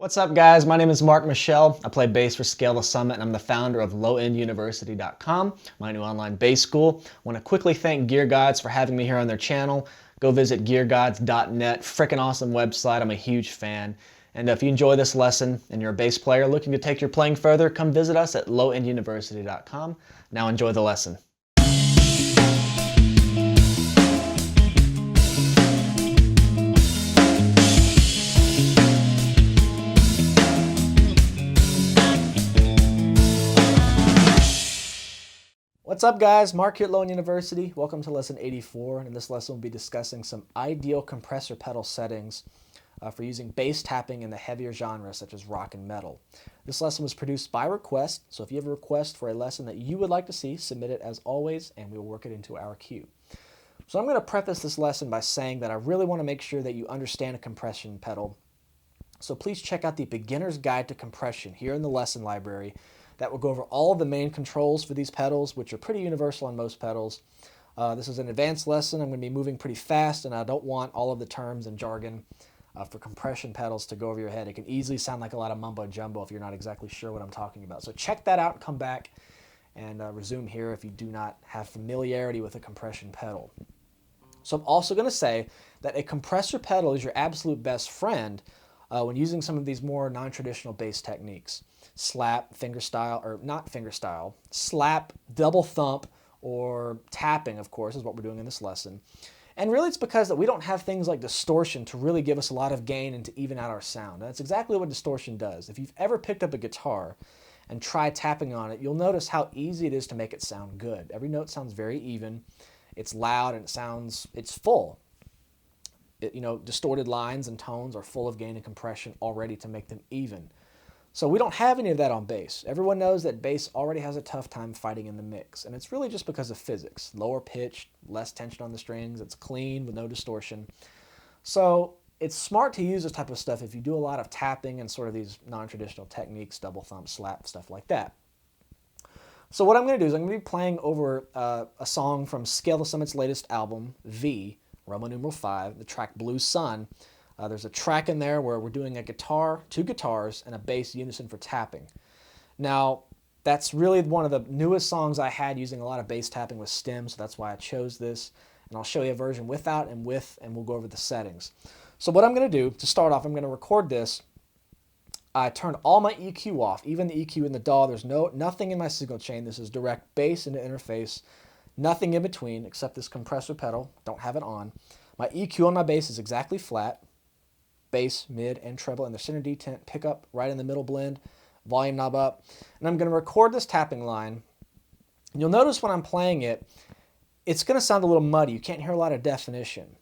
What's up, guys? My name is Michell. I play bass for Scale the Summit, and I'm the founder of lowenduniversity.com, my new online bass school. I want to quickly thank Gear Gods for having me here on their channel. Go visit geargods.net. Freaking awesome website. I'm a huge fan. And if you enjoy this lesson and you're a bass player looking to take your playing further, come visit us at lowenduniversity.com. Now enjoy the lesson. What's up, guys? Mark here at Low End University. Welcome to lesson 84, and in this lesson we'll be discussing some ideal compressor pedal settings for using bass tapping in the heavier genres such as rock and metal. This lesson was produced by request, so if you have a request for a lesson that you would like to see, submit it as always, and we will work it into our queue. So I'm going to preface this lesson by saying that I really want to make sure that you understand a compression pedal. So please check out the Beginner's Guide to Compression here in the lesson library. That will go over all of the main controls for these pedals, which are pretty universal on most pedals. This is an advanced lesson. I'm going to be moving pretty fast, and I don't want all of the terms and jargon for compression pedals to go over your head. It can easily sound like a lot of mumbo-jumbo if you're not exactly sure what I'm talking about. So check that out and come back and resume here if you do not have familiarity with a compression pedal. So I'm also going to say that a compressor pedal is your absolute best friend when using some of these more non-traditional bass techniques. Slap, fingerstyle, or not fingerstyle, slap, double thump, or tapping, of course, is what we're doing in this lesson. And really it's because that we don't have things like distortion to really give us a lot of gain and to even out our sound. And that's exactly what distortion does. If you've ever picked up a guitar and tried tapping on it, you'll notice how easy it is to make it sound good. Every note sounds very even, it's loud, and it's full. Distorted lines and tones are full of gain and compression already to make them even. So we don't have any of that on bass. Everyone knows that bass already has a tough time fighting in the mix, and it's really just because of physics. Lower pitch, less tension on the strings, it's clean with no distortion. So it's smart to use this type of stuff if you do a lot of tapping and sort of these non-traditional techniques, double thump, slap, stuff like that. So what I'm going to do is I'm going to be playing over a song from Scale the Summit's latest album, V, Roman numeral 5, the track Blue Sun. There's a track in there where we're doing a guitar, two guitars, and a bass unison for tapping. Now, that's really one of the newest songs I had using a lot of bass tapping with stems, so that's why I chose this. And I'll show you a version without and with, and we'll go over the settings. So what I'm going to do, to start off, I'm going to record this. I turned all my EQ off, even the EQ in the DAW. There's nothing in my signal chain. This is direct bass into interface. Nothing in between except this compressor pedal. Don't have it on. My EQ on my bass is exactly flat. Bass, mid, and treble, and the center detent pickup right in the middle blend, volume knob up. And I'm going to record this tapping line. And you'll notice when I'm playing it, it's going to sound a little muddy. You can't hear a lot of definition.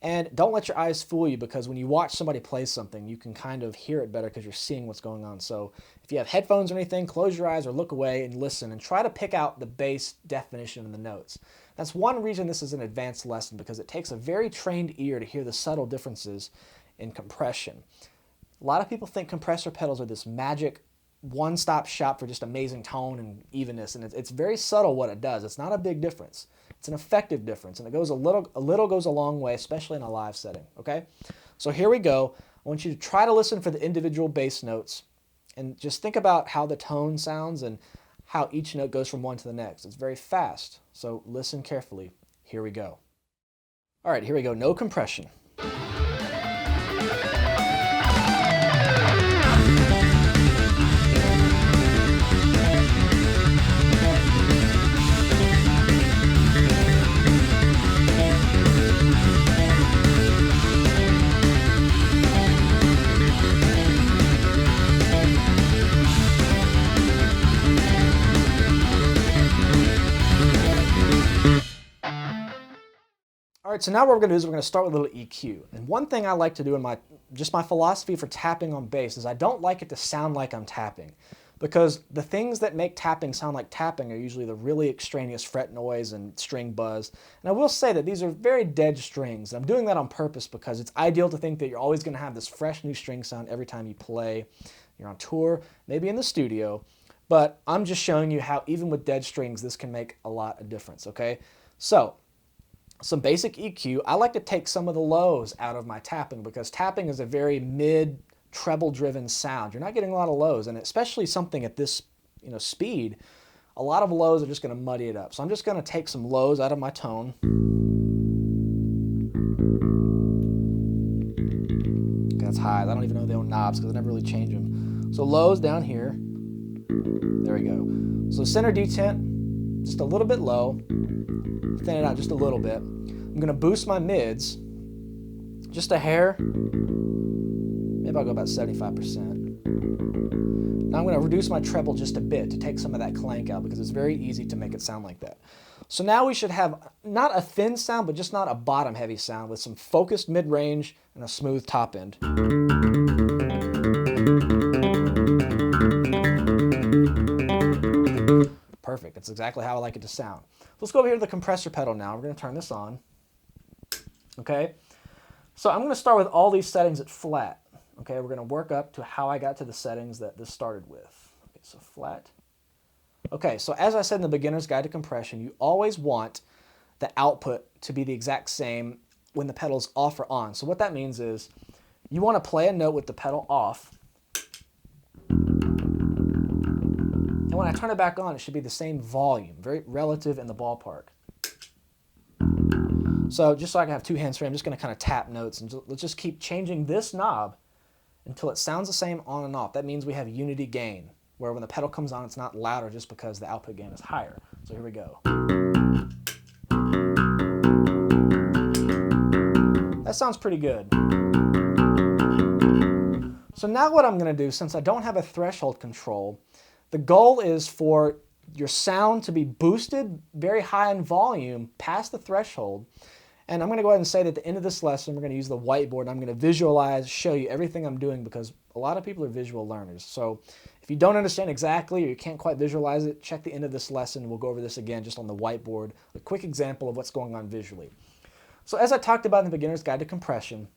And don't let your eyes fool you, because when you watch somebody play something, you can kind of hear it better because you're seeing what's going on. So if you have headphones or anything, close your eyes or look away and listen and try to pick out the bass definition in the notes. That's one reason this is an advanced lesson, because it takes a very trained ear to hear the subtle differences in compression. A lot of people think compressor pedals are this magic one-stop shop for just amazing tone and evenness, and it's very subtle what it does. It's not a big difference. It's an effective difference, and it goes a little goes a long way, especially in a live setting, okay? So here we go. I want you to try to listen for the individual bass notes and just think about how the tone sounds and how each note goes from one to the next. It's very fast, so listen carefully. Here we go. All right, here we go. No compression. All right, so now what we're going to do is we're going to start with a little EQ. And one thing I like to do in my philosophy for tapping on bass is I don't like it to sound like I'm tapping, because the things that make tapping sound like tapping are usually the really extraneous fret noise and string buzz. And I will say that these are very dead strings. And I'm doing that on purpose because it's ideal to think that you're always going to have this fresh new string sound every time you play. You're on tour, maybe in the studio, but I'm just showing you how even with dead strings this can make a lot of difference, okay? So some basic EQ. I like to take some of the lows out of my tapping because tapping is a very mid treble-driven sound. You're not getting a lot of lows, and especially something at this speed, a lot of lows are just going to muddy it up. So I'm just going to take some lows out of my tone. Okay, that's highs. I don't even know they own knobs because I never really change them. So lows down here. There we go. So center detent, just a little bit low. Thin it out just a little bit. I'm going to boost my mids just a hair. Maybe I'll go about 75%. Now I'm going to reduce my treble just a bit to take some of that clank out because it's very easy to make it sound like that. So now we should have not a thin sound, but just not a bottom heavy sound with some focused mid-range and a smooth top end. Perfect. That's exactly how I like it to sound. Let's go over here to the compressor pedal now. We're going to turn this on. Okay. So I'm going to start with all these settings at flat. Okay, we're going to work up to how I got to the settings that this started with. Okay, so flat. Okay, so as I said in the Beginner's Guide to Compression, you always want the output to be the exact same when the pedal's off or on. So what that means is you want to play a note with the pedal off. And when I turn it back on, it should be the same volume, very relative in the ballpark. So just so I can have two hands free, I'm just going to kind of tap notes, and let's just keep changing this knob until it sounds the same on and off. That means we have unity gain, where when the pedal comes on, it's not louder just because the output gain is higher. So here we go. That sounds pretty good. So now what I'm going to do, since I don't have a threshold control, the goal is for your sound to be boosted very high in volume past the threshold. And I'm going to go ahead and say that at the end of this lesson, we're going to use the whiteboard, and I'm going to visualize, show you everything I'm doing, because a lot of people are visual learners. So if you don't understand exactly or you can't quite visualize it, check the end of this lesson. We'll go over this again just on the whiteboard, a quick example of what's going on visually. So as I talked about in the Beginner's Guide to Compression,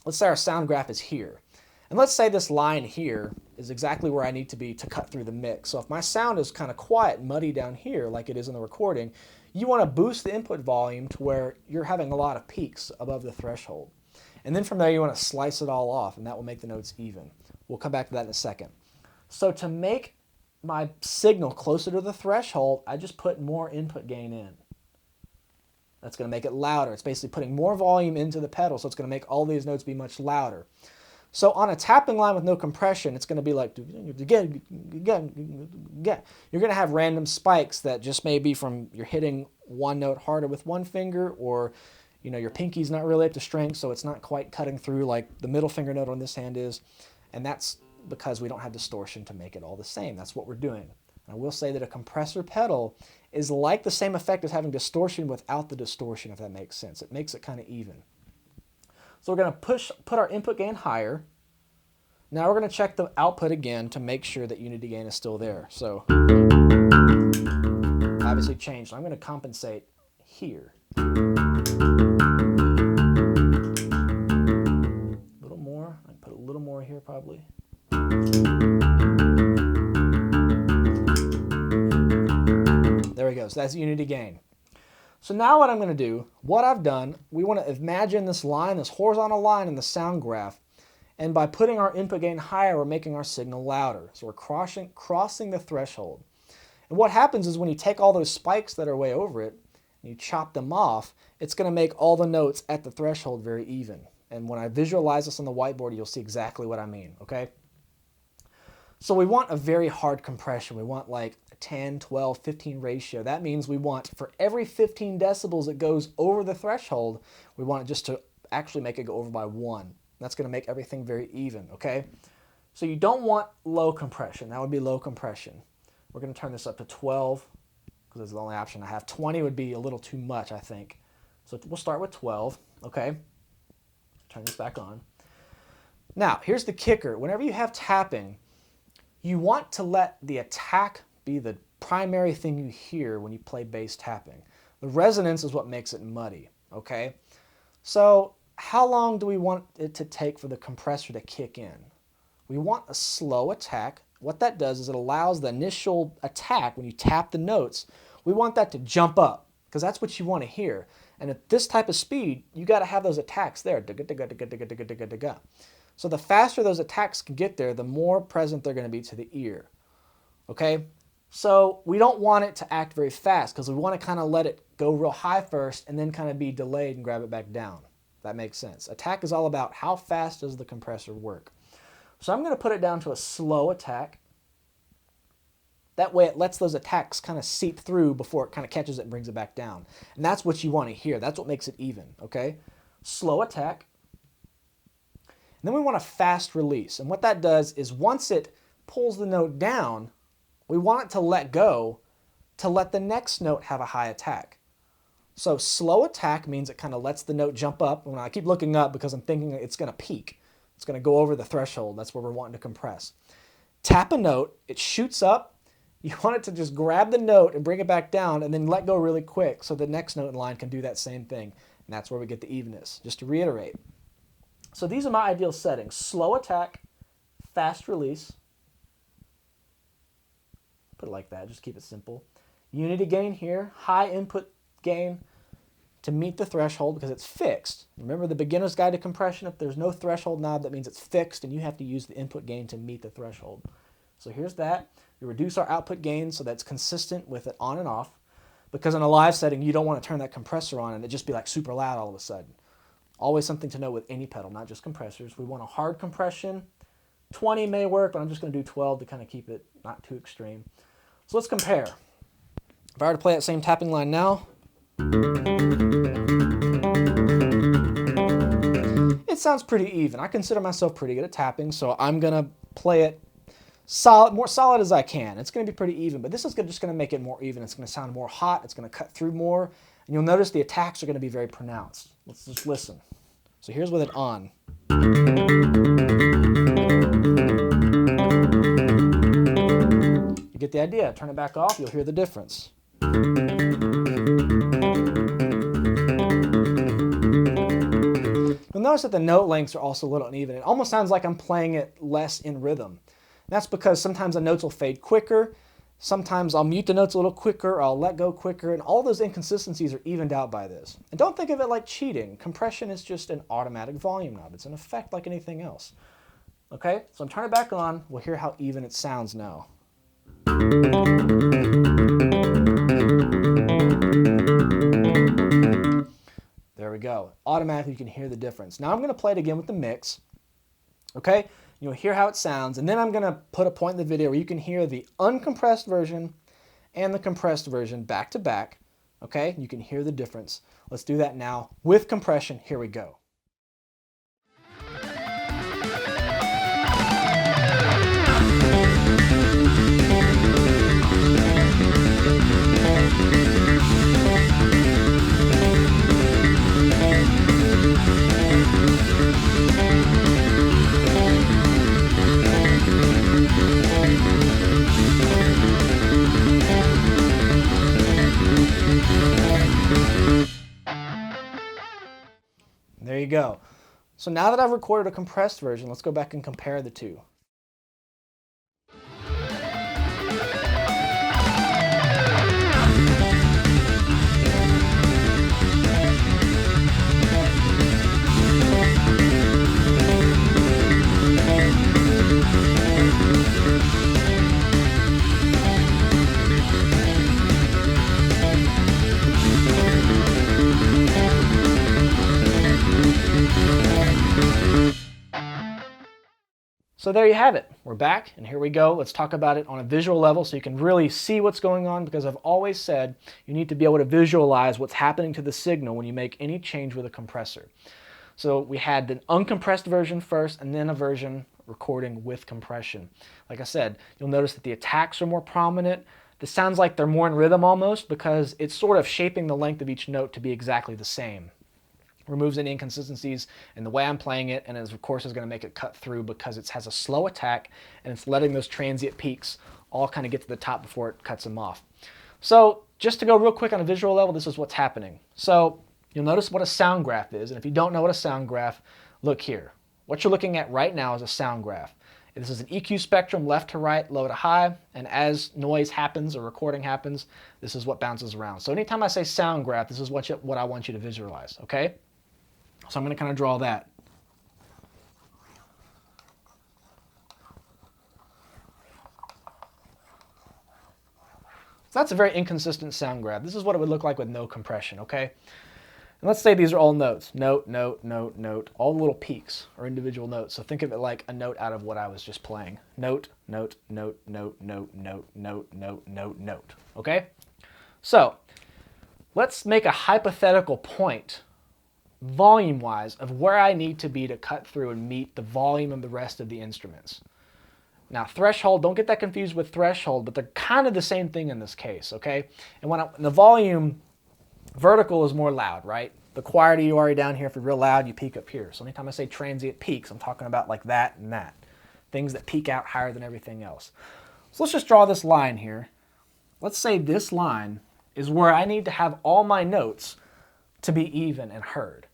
let's say our sound graph is here. And let's say this line here is exactly where I need to be to cut through the mix. So if my sound is kind of quiet, muddy down here like it is in the recording, you want to boost the input volume to where you're having a lot of peaks above the threshold. And then from there you want to slice it all off, and that will make the notes even. We'll come back to that in a second. So to make my signal closer to the threshold, I just put more input gain in. That's going to make it louder. It's basically putting more volume into the pedal, so it's going to make all these notes be much louder. So on a tapping line with no compression, it's going to be like, you're going to have random spikes that just may be from you're hitting one note harder with one finger, or your pinky's not really up to strength, so it's not quite cutting through like the middle finger note on this hand is. And that's because we don't have distortion to make it all the same. That's what we're doing. And I will say that a compressor pedal is like the same effect as having distortion without the distortion, if that makes sense. It makes it kind of even. So we're going to put our input gain higher. Now we're going to check the output again to make sure that unity gain is still there. So obviously changed. I'm going to compensate here. A little more. I can put a little more here probably. There we go. So that's unity gain. So now what I'm going to do, what I've done, we want to imagine this line, this horizontal line in the sound graph. And by putting our input gain higher, we're making our signal louder. So we're crossing the threshold. And what happens is when you take all those spikes that are way over it, and you chop them off, it's going to make all the notes at the threshold very even. And when I visualize this on the whiteboard, you'll see exactly what I mean, okay? So we want a very hard compression. We want like a 10, 12, 15 ratio. That means we want for every 15 decibels that goes over the threshold, we want it just to actually make it go over by 1. That's going to make everything very even, okay? So you don't want low compression. That would be low compression. We're going to turn this up to 12 because it's the only option I have. 20 would be a little too much, I think. So we'll start with 12, okay? Turn this back on. Now, here's the kicker. Whenever you have tapping, you want to let the attack be the primary thing you hear when you play bass tapping. The resonance is what makes it muddy, okay? So how long do we want it to take for the compressor to kick in? We want a slow attack. What that does is it allows the initial attack, when you tap the notes, we want that to jump up because that's what you want to hear. And at this type of speed, you got to have those attacks there. So the faster those attacks can get there, the more present they're going to be to the ear. Okay? So we don't want it to act very fast because we want to kind of let it go real high first and then kind of be delayed and grab it back down. That makes sense. Attack is all about how fast does the compressor work. So I'm going to put it down to a slow attack. That way it lets those attacks kind of seep through before it kind of catches it and brings it back down. And that's what you want to hear. That's what makes it even, okay? Slow attack. And then we want a fast release. And what that does is once it pulls the note down, we want it to let go to let the next note have a high attack. So slow attack means it kind of lets the note jump up. And I keep looking up because I'm thinking it's going to peak. It's going to go over the threshold. That's where we're wanting to compress. Tap a note. It shoots up. You want it to just grab the note and bring it back down and then let go really quick so the next note in line can do that same thing. And that's where we get the evenness. Just to reiterate. So these are my ideal settings. Slow attack, fast release. Put it like that. Just keep it simple. Unity gain here. High input gain to meet the threshold because it's fixed. Remember the beginner's guide to compression, if there's no threshold knob, that means it's fixed and you have to use the input gain to meet the threshold. So here's that. We reduce our output gain so that's consistent with it on and off, because in a live setting you don't want to turn that compressor on and it just be like super loud all of a sudden. Always something to know with any pedal, not just compressors. We want a hard compression. 20 may work, but I'm just going to do 12 to kind of keep it not too extreme. So let's compare. If I were to play that same tapping line now, it sounds pretty even. I consider myself pretty good at tapping, so I'm going to play it solid, more solid as I can. It's going to be pretty even, but this is just going to make it more even. It's going to sound more hot. It's going to cut through more, and you'll notice the attacks are going to be very pronounced. Let's just listen. So here's with it on. You get the idea. Turn it back off, you'll hear the difference. You'll notice that the note lengths are also a little uneven. It almost sounds like I'm playing it less in rhythm. That's because sometimes the notes will fade quicker, sometimes I'll mute the notes a little quicker, or I'll let go quicker, and all those inconsistencies are evened out by this. And don't think of it like cheating. Compression is just an automatic volume knob. It's an effect like anything else. Okay, so I'm turning it back on. We'll hear how even it sounds now. There we go. Automatically you can hear the difference. Now I'm going to play it again with the mix. Okay? You'll hear how it sounds, and then I'm going to put a point in the video where you can hear the uncompressed version and the compressed version back to back. Okay? You can hear the difference. Let's do that now with compression. Here we go. There you go. So now that I've recorded a compressed version, let's go back and compare the two. So there you have it. We're back, and here we go. Let's talk about it on a visual level so you can really see what's going on, because I've always said you need to be able to visualize what's happening to the signal when you make any change with a compressor. So we had an uncompressed version first, and then a version recording with compression. Like I said, you'll notice that the attacks are more prominent. This sounds like they're more in rhythm almost, because it's sort of shaping the length of each note to be exactly the same. Removes any inconsistencies in the way I'm playing it, and of course is going to make it cut through because it has a slow attack and it's letting those transient peaks all kind of get to the top before it cuts them off. So just to go real quick on a visual level, this is what's happening. So you'll notice what a sound graph is, and if you don't know what a sound graph, look here. What you're looking at right now is a sound graph. This is an EQ spectrum, left to right, low to high, and as noise happens or recording happens, this is what bounces around. So anytime I say sound graph, this is what I want you to visualize, okay? So I'm going to kind of draw that. So that's a very inconsistent sound grab. This is what it would look like with no compression, okay? And let's say these are all notes. Note, note, note, note. All the little peaks are individual notes. So think of it like a note out of what I was just playing. Note, note, note, note, note, note, note, note, note, note. Okay? So let's make a hypothetical point, volume-wise, of where I need to be to cut through and meet the volume of the rest of the instruments. Now, threshold, don't get that confused with threshold, but they're kind of the same thing in this case, okay? And when the volume, vertical is more loud, right? The quieter you are down here, if you're real loud, you peak up here. So anytime I say transient peaks, I'm talking about like that and that. Things that peak out higher than everything else. So let's just draw this line here. Let's say this line is where I need to have all my notes to be even and heard.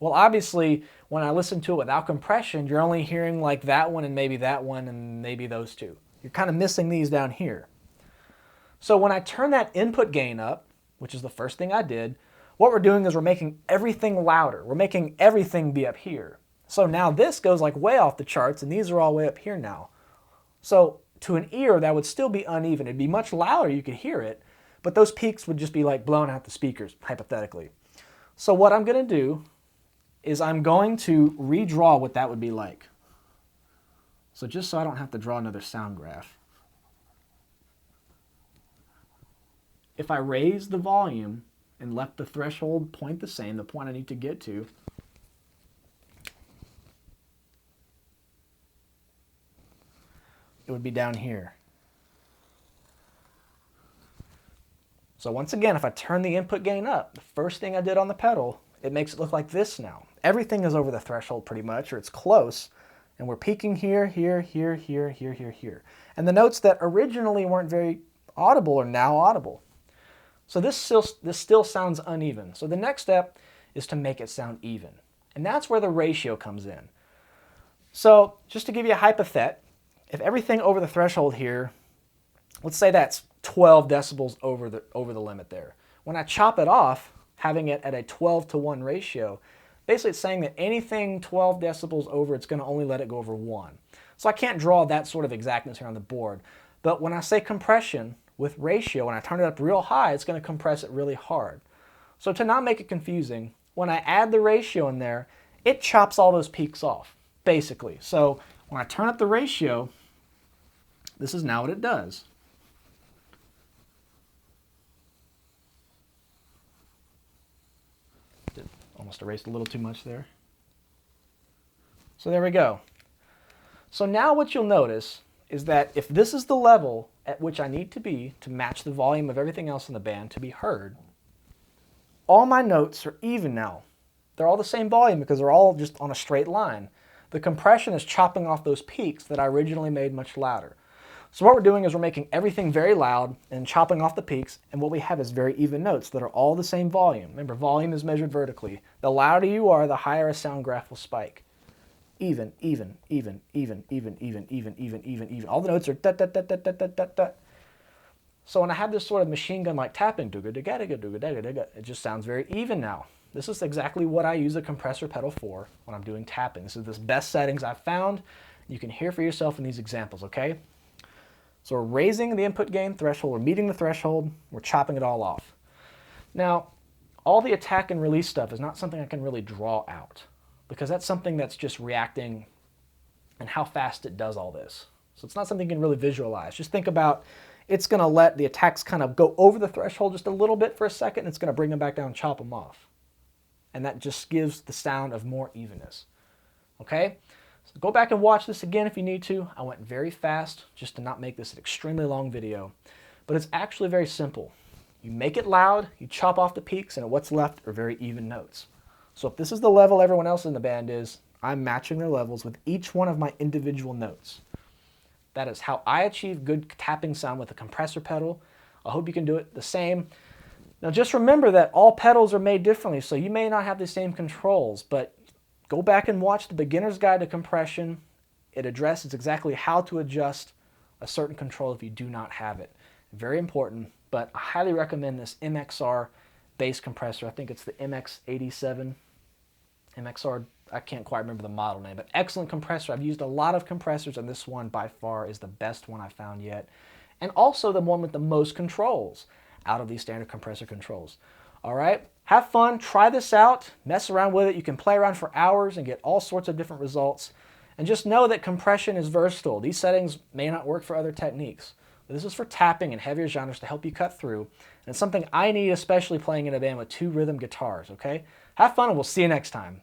Well, obviously, when I listen to it without compression, you're only hearing like that one and maybe those two. You're kind of missing these down here. So when I turn that input gain up, which is the first thing I did, what we're doing is we're making everything louder. We're making everything be up here. So now this goes like way off the charts, and these are all way up here now. So to an ear, that would still be uneven. It'd be much louder, you could hear it, but those peaks would just be like blown out the speakers, hypothetically. So what I'm going to do is I'm going to redraw what that would be like. So just so I don't have to draw another sound graph. If I raise the volume and left the threshold point the same, the point I need to get to, it would be down here. So once again, if I turn the input gain up, the first thing I did on the pedal, it makes it look like this now. Everything is over the threshold pretty much, or it's close, and we're peaking here, here, here, here, here, here, here. And the notes that originally weren't very audible are now audible. So this still sounds uneven. So the next step is to make it sound even. And that's where the ratio comes in. So just to give you a hypothet, if everything over the threshold here, let's say that's 12 decibels over the limit there. When I chop it off, having it at a 12-to-1 ratio, basically it's saying that anything 12 decibels over, it's going to only let it go over 1. So I can't draw that sort of exactness here on the board. But when I say compression with ratio, when I turn it up real high, it's going to compress it really hard. So to not make it confusing, when I add the ratio in there, it chops all those peaks off, basically. So when I turn up the ratio, this is now what it does. Almost erased a little too much there. So there we go. So now what you'll notice is that if this is the level at which I need to be to match the volume of everything else in the band to be heard, all my notes are even now. They're all the same volume because they're all just on a straight line. The compression is chopping off those peaks that I originally made much louder. So what we're doing is we're making everything very loud and chopping off the peaks, and what we have is very even notes that are all the same volume. Remember, volume is measured vertically. The louder you are, the higher a sound graph will spike. Even, even, even, even, even, even, even, even, even, even. All the notes are dut, dut, dut, dut, dut, dut, dut, dut. So when I have this sort of machine gun like tapping, it just sounds very even now. This is exactly what I use a compressor pedal for when I'm doing tapping. This is the best settings I've found. You can hear for yourself in these examples, okay? So we're raising the input gain threshold, we're meeting the threshold, we're chopping it all off. Now, all the attack and release stuff is not something I can really draw out because that's something that's just reacting and how fast it does all this. So it's not something you can really visualize. Just think about it's going to let the attacks kind of go over the threshold just a little bit for a second, and it's going to bring them back down and chop them off. And that just gives the sound of more evenness. Okay? So go back and watch this again if you need to. I went very fast just to not make this an extremely long video. But it's actually very simple. You make it loud, you chop off the peaks, and what's left are very even notes. So if this is the level everyone else in the band is, I'm matching their levels with each one of my individual notes. That is how I achieve good tapping sound with a compressor pedal. I hope you can do it the same. Now just remember that all pedals are made differently, so you may not have the same controls, but go back and watch the Beginner's Guide to Compression. It addresses exactly how to adjust a certain control if you do not have it. Very important, but I highly recommend this MXR bass compressor. I think it's the MX87. MXR, I can't quite remember the model name, but excellent compressor. I've used a lot of compressors, and this one by far is the best one I've found yet. and also the one with the most controls out of these standard compressor controls. All right, have fun, try this out, mess around with it. You can play around for hours and get all sorts of different results. And just know that compression is versatile. These settings may not work for other techniques. But this is for tapping and heavier genres to help you cut through. And it's something I need, especially playing in a band with 2 rhythm guitars, okay? Have fun, and we'll see you next time.